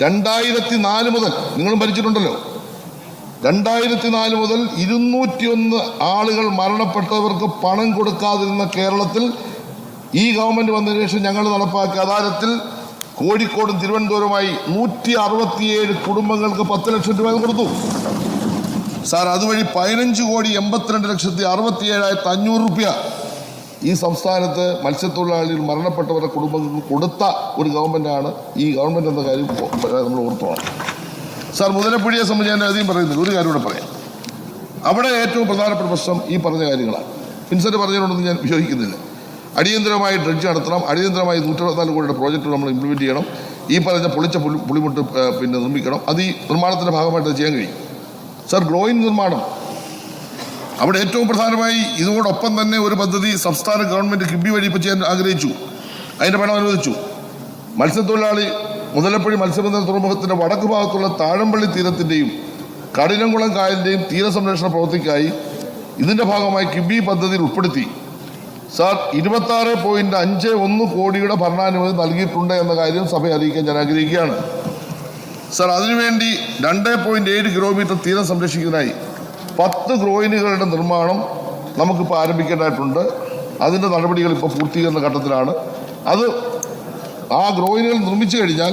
2004 മുതൽ നിങ്ങളും ഭരിച്ചിട്ടുണ്ടല്ലോ. 2004 മുതൽ 201 ആളുകൾ മരണപ്പെട്ടവർക്ക് പണം കൊടുക്കാതിരുന്ന കേരളത്തിൽ ഈ ഗവൺമെന്റ് വന്നതിന് ശേഷം ഞങ്ങൾ നടപ്പാക്കിയ അദാലത്തിൽ കോഴിക്കോടും തിരുവനന്തപുരമായി 167 കുടുംബങ്ങൾക്ക് 10 ലക്ഷം രൂപ കൊടുത്തു സാർ. അതുവഴി 15,82,67,500 രൂപ ഈ സംസ്ഥാനത്ത് മത്സ്യത്തൊഴിലാളികൾ മരണപ്പെട്ടവരുടെ കുടുംബങ്ങൾക്ക് കൊടുത്ത ഒരു ഗവൺമെൻറ്റാണ് ഈ ഗവൺമെൻറ് എന്ന കാര്യം നമ്മൾ ഓർത്തോണം സാർ. മുതലപ്പുഴയെ സംബന്ധിച്ച് ഞാൻ അധികം പറയുന്നില്ല, ഒരു കാര്യം കൂടെ പറയാം. അവിടെ ഏറ്റവും പ്രധാനപ്പെട്ട പ്രശ്നം ഈ പറഞ്ഞ കാര്യങ്ങളാണ്. വിൻസെൻ്റ് പറഞ്ഞതിനോടൊന്നും ഞാൻ വിശ്വസിക്കുന്നില്ല. അടിയന്തരമായി ഡ്രഡ്ജ് നടത്തണം, അടിയന്തരമായി 124 കോടിയുടെ പ്രോജക്റ്റ് നമ്മൾ ഇംപ്ലിമെൻറ്റ് ചെയ്യണം, ഈ പറഞ്ഞ പൊളിച്ച പുളിമുട്ട് നിർമ്മിക്കണം. അത് ഈ നിർമ്മാണത്തിൻ്റെ ഭാഗമായിട്ട് ചെയ്യാൻ കഴിയും സാർ. ഗ്രോയിൻ നിർമ്മാണം അവിടെ ഏറ്റവും പ്രധാനമായി ഇതോടൊപ്പം തന്നെ ഒരു പദ്ധതി സംസ്ഥാന ഗവൺമെൻറ് കിബി വഴി ഇപ്പോൾ ചെയ്യാൻ ആഗ്രഹിച്ചു, അതിൻ്റെ പണം അനുവദിച്ചു. മത്സ്യത്തൊഴിലാളി മുതലപ്പുഴ മത്സ്യബന്ധന തുറമുഖത്തിൻ്റെ വടക്ക് ഭാഗത്തുള്ള താഴമ്പള്ളി തീരത്തിൻ്റെയും കഠിനംകുളം കായലിൻ്റെയും തീരസംരക്ഷണ പ്രവൃത്തിക്കായി ഇതിൻ്റെ ഭാഗമായി കിബി പദ്ധതിയിൽ ഉൾപ്പെടുത്തി സാർ 26.51 കോടിയുടെ ഭരണാനുമതി നൽകിയിട്ടുണ്ട് എന്ന കാര്യം സഭയെ അറിയിക്കാൻ ഞാൻ ആഗ്രഹിക്കുകയാണ് സാർ. അതിനുവേണ്ടി 2.7 കിലോമീറ്റർ തീരം സംരക്ഷിക്കുന്നതിനായി 10 ഗ്രോയിനുകളുടെ നിർമ്മാണം നമുക്കിപ്പോൾ ആരംഭിക്കേണ്ടതായിട്ടുണ്ട്. അതിൻ്റെ നടപടികൾ ഇപ്പോൾ പൂർത്തീകരണ ഘട്ടത്തിലാണ്. അത് ആ ഗ്രോയിനുകൾ നിർമ്മിച്ചു കഴിഞ്ഞാൽ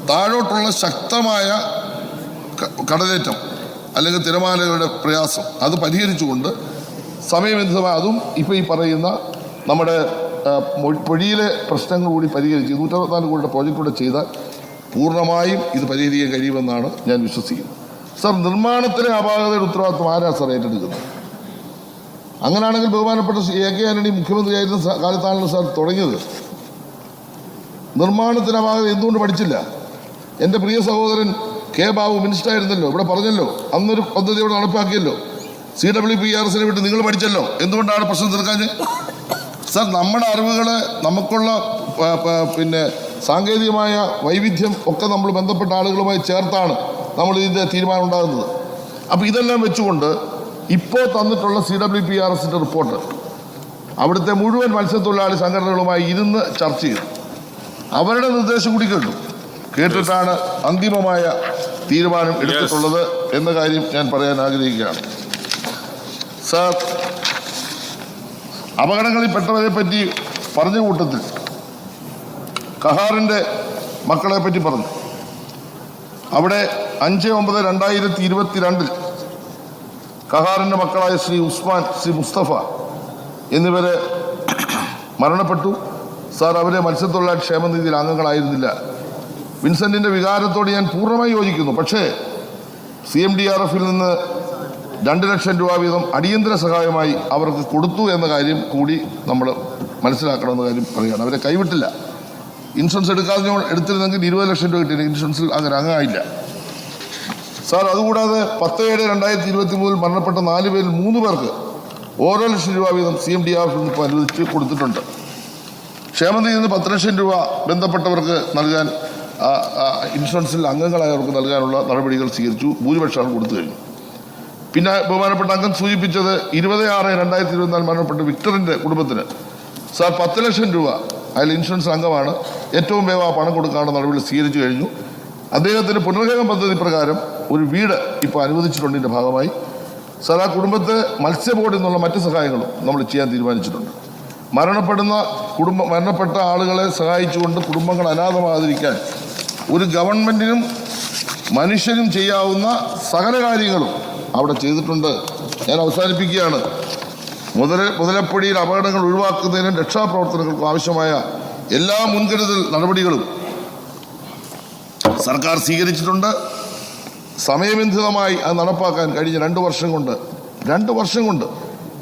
താഴോട്ടുള്ള ശക്തമായ കടലേറ്റം അല്ലെങ്കിൽ തിരമാലകളുടെ പ്രയാസം അത് പരിഹരിച്ചുകൊണ്ട് സമയബന്ധിതമായി അതും ഇപ്പോൾ ഈ പറയുന്ന നമ്മുടെ പൊഴിയിലെ പ്രശ്നങ്ങൾ കൂടി പരിഹരിച്ച് 124 കോടിയുടെ പ്രോജക്റ്റ് കൂടെ ചെയ്താൽ പൂർണ്ണമായും ഇത് പരിഹരിക്കാൻ കഴിയുമെന്നാണ് ഞാൻ വിശ്വസിക്കുന്നത് സാർ. നിർമ്മാണത്തിലെ അപാകതയുടെ ഉത്തരവാദിത്വം ആരാണ് സാർ ഏറ്റെടുക്കുന്നത്? അങ്ങനെയാണെങ്കിൽ ബഹുമാനപ്പെട്ട AK ആന്റണി മുഖ്യമന്ത്രിയായിരുന്ന കാലത്താണല്ലോ സാർ തുടങ്ങിയത്. നിർമ്മാണത്തിന് അപാകത എന്തുകൊണ്ട് പഠിച്ചില്ല? എൻ്റെ പ്രിയ സഹോദരൻ K. ബാബു മിനിസ്റ്റർ ആയിരുന്നല്ലോ, ഇവിടെ പറഞ്ഞല്ലോ, അന്നൊരു പദ്ധതി ഇവിടെ നടപ്പാക്കിയല്ലോ. CWPRSനെ വിട്ട് നിങ്ങൾ പഠിച്ചല്ലോ, എന്തുകൊണ്ടാണ് പ്രശ്നം തീർക്കാഞ്ഞ് സാർ? നമ്മുടെ അറിവുകൾ നമുക്കുള്ള സാങ്കേതികമായ വൈവിധ്യം ഒക്കെ നമ്മൾ ബന്ധപ്പെട്ട ആളുകളുമായി ചേർത്താണ് നമ്മൾ ഇതിൻ്റെ തീരുമാനം ഉണ്ടാകുന്നത്. അപ്പോൾ ഇതെല്ലാം വെച്ചുകൊണ്ട് ഇപ്പോൾ തന്നിട്ടുള്ള CWPRSൻ്റെ റിപ്പോർട്ട് അവിടുത്തെ മുഴുവൻ മത്സ്യത്തൊഴിലാളി സംഘടനകളുമായി ഇരുന്ന് ചർച്ച ചെയ്തു, അവരുടെ നിർദ്ദേശം കൂടി കേട്ടിട്ടാണ് അന്തിമമായ തീരുമാനം എടുത്തിട്ടുള്ളത് എന്ന കാര്യം ഞാൻ പറയാൻ ആഗ്രഹിക്കുകയാണ് സാർ. അപകടങ്ങളിൽ പെട്ടവരെ പറ്റി പറഞ്ഞ കൂട്ടത്തിൽ കഹാറിൻ്റെ മക്കളെ പറ്റി പറഞ്ഞു. അവിടെ 5/9/2022 കഹാറിൻ്റെ മക്കളായ ശ്രീ ഉസ്മാൻ, ശ്രീ മുസ്തഫ എന്നിവരെ മരണപ്പെട്ടു സാർ. അവരെ മത്സ്യത്തൊഴിലാളി ക്ഷേമനിധിയിൽ അംഗങ്ങളായിരുന്നില്ല. വിൻസെൻറ്റിൻ്റെ വികാരത്തോട് ഞാൻ പൂർണ്ണമായി യോജിക്കുന്നു. പക്ഷേ CMDRFിൽ നിന്ന് 2 ലക്ഷം രൂപ വീതം അടിയന്തര സഹായമായി അവർക്ക് കൊടുത്തു എന്ന കാര്യം കൂടി നമ്മൾ മനസ്സിലാക്കണമെന്ന കാര്യം പറയുകയാണ്. അവരെ കൈവിട്ടില്ല. ഇൻഷുറൻസ് എടുത്തിരുന്നെങ്കിൽ 20 ലക്ഷം രൂപ കിട്ടിയില്ല. ഇൻഷുറൻസിൽ അങ്ങനെ അംഗമായില്ല സാർ. അതുകൂടാതെ 10/7/2023 മരണപ്പെട്ട 4 പേരിൽ 3 പേർക്ക് ഓരോ ലക്ഷം രൂപ വീതം CMDRFിൽ നിന്ന് അനുവദിച്ച് കൊടുത്തിട്ടുണ്ട്. ക്ഷേമനിധിയിൽ നിന്ന് 10 ലക്ഷം രൂപ ബന്ധപ്പെട്ടവർക്ക് നൽകാൻ ഇൻഷുറൻസിൽ അംഗങ്ങളായവർക്ക് നൽകാനുള്ള നടപടികൾ സ്വീകരിച്ചു. ഭൂരിപക്ഷം കൊടുത്തു കഴിഞ്ഞു. പിന്നെ ബഹുമാനപ്പെട്ട അംഗം സൂചിപ്പിച്ചത് 26/2024 മരണപ്പെട്ട വിക്ടറിൻ്റെ കുടുംബത്തിന് സാർ 10 ലക്ഷം രൂപ, അതിൽ ഇൻഷുറൻസ് അംഗമാണ്, ഏറ്റവും വേഗം ആ പണം കൊടുക്കാനുള്ള നടപടി സ്വീകരിച്ചു കഴിഞ്ഞു. അദ്ദേഹത്തിന് പുനർഗമന പദ്ധതി പ്രകാരം ഒരു വീട് ഇപ്പോൾ അനുവദിച്ചിട്ടുണ്ട്. ഇതിൻ്റെ ഭാഗമായി സാർ ആ കുടുംബത്തെ മത്സ്യബോർഡിൽ നിന്നുള്ള മറ്റ് സഹായങ്ങളും നമ്മൾ ചെയ്യാൻ തീരുമാനിച്ചിട്ടുണ്ട്. മരണപ്പെട്ട ആളുകളെ സഹായിച്ചുകൊണ്ട് കുടുംബങ്ങൾ അനാഥമാകാതിരിക്കാൻ ഒരു ഗവൺമെൻറ്റിനും മനുഷ്യനും ചെയ്യാവുന്ന സകല കാര്യങ്ങളും അവിടെ ചെയ്തിട്ടുണ്ട്. ഞാൻ അവസാനിപ്പിക്കുകയാണ്. മുതലപ്പുഴയിൽ അപകടങ്ങൾ ഒഴിവാക്കുന്നതിനും രക്ഷാപ്രവർത്തനങ്ങൾക്കും ആവശ്യമായ എല്ലാ മുൻകരുതൽ നടപടികളും സർക്കാർ സ്വീകരിച്ചിട്ടുണ്ട്. സമയബന്ധിതമായി അത് നടപ്പാക്കാൻ കഴിഞ്ഞ 2 വർഷം കൊണ്ട്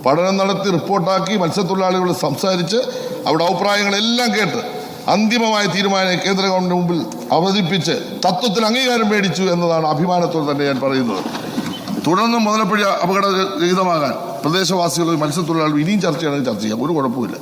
പഠനം നടത്തി റിപ്പോർട്ടാക്കി മത്സ്യത്തൊഴിലാളികളോട് സംസാരിച്ച് അവിടെ അഭിപ്രായങ്ങളെല്ലാം കേട്ട് അന്തിമമായ തീരുമാനം കേന്ദ്ര ഗവൺമെൻറ് മുമ്പിൽ അവതരിപ്പിച്ച് തത്വത്തിൽ അംഗീകാരം മേടിച്ചു എന്നതാണ് അഭിമാനത്തോടെ തന്നെ ഞാൻ പറയുന്നത്. തുടർന്ന് മുതലപ്പുഴ അപകടരഹിതമാകാൻ പ്രദേശവാസികളും മത്സ്യത്തൊഴിലാളികളും ഇനിയും ചർച്ച ചെയ്യാൻ ഒരു കുഴപ്പമില്ല.